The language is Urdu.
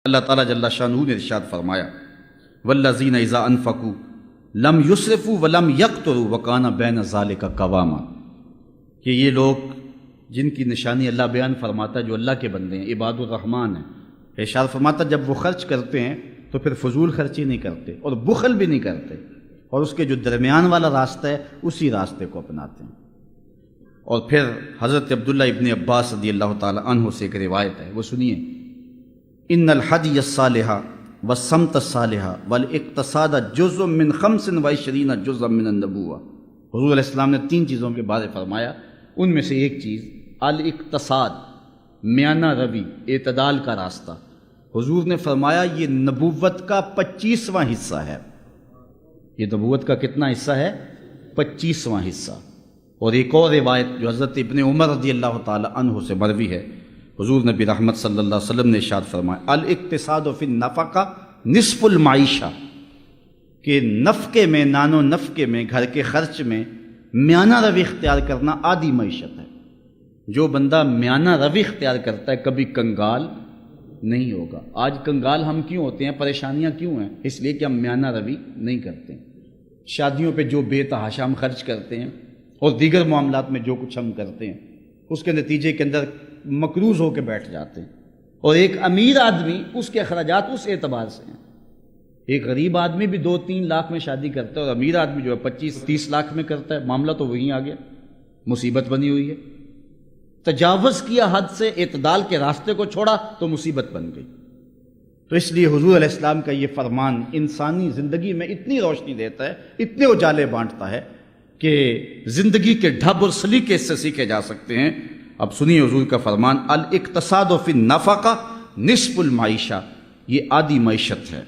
اللہ تعالیٰ جل شانہ نے ارشاد فرمایا والذین اذا انفقوا لم یسرفوا ولم یقتروا وکان بین ذلک قواما، کہ یہ لوگ جن کی نشانی اللہ بیان فرماتا ہے جو اللہ کے بندے ہیں، عباد الرحمن ہیں، ارشاد فرماتا جب وہ خرچ کرتے ہیں تو پھر فضول خرچی نہیں کرتے اور بخل بھی نہیں کرتے، اور اس کے جو درمیان والا راستہ ہے اسی راستے کو اپناتے ہیں۔ اور پھر حضرت عبداللہ ابن عباس رضی اللہ تعالی عنہ سے ایک روایت ہے، وہ سنیے، ان الحدی الصالح والسمت الصالح والاقتصاد جزء من 25 جزء من النبوہ۔ حضور علیہ السلام نے 3 چیزوں کے بارے فرمایا، ان میں سے ایک چیز الاقتصاد، میانہ روی، اعتدال کا راستہ۔ حضور نے فرمایا یہ نبوت کا 25واں حصہ ہے۔ یہ نبوت کا کتنا حصہ ہے؟ 25واں حصہ۔ اور ایک اور روایت جو حضرت ابن عمر رضی اللہ تعالی عنہ سے مروی ہے، حضور نبی رحمت صلی اللہ علیہ وسلم نے ارشاد فرمایا الاقتصاد فی النفقہ نصف المعیشہ، کہ نفقے میں، نان و نفقے میں، گھر کے خرچ میں میانہ روی اختیار کرنا آدھی معیشت ہے۔ جو بندہ میانہ روی اختیار کرتا ہے کبھی کنگال نہیں ہوگا۔ آج کنگال ہم کیوں ہوتے ہیں، پریشانیاں کیوں ہیں؟ اس لیے کہ ہم میانہ روی نہیں کرتے۔ شادیوں پہ جو بے تحاشا ہم خرچ کرتے ہیں اور دیگر معاملات میں جو کچھ ہم کرتے ہیں، اس کے نتیجے کے اندر مقروض ہو کے بیٹھ جاتے ہیں۔ اور ایک امیر آدمی اس کے اخراجات اس اعتبار سے ہیں، ایک غریب آدمی بھی 2-3 لاکھ میں شادی کرتا ہے اور امیر آدمی جو ہے 25-30 لاکھ میں کرتا ہے۔ معاملہ تو وہیں آ گیا، مصیبت بنی ہوئی ہے۔ تجاوز کیا حد سے، اعتدال کے راستے کو چھوڑا تو مصیبت بن گئی۔ تو اس لیے حضور علیہ السلام کا یہ فرمان انسانی زندگی میں اتنی روشنی دیتا ہے، اتنے اجالے بانٹتا ہے کہ زندگی کے ڈھب اور سلیقے سے سیکھے جا سکتے ہیں۔ اب سنیے حضور کا فرمان الاقتصاد فی النفقہ نصف المعیشہ، یہ آدھی معیشت ہے۔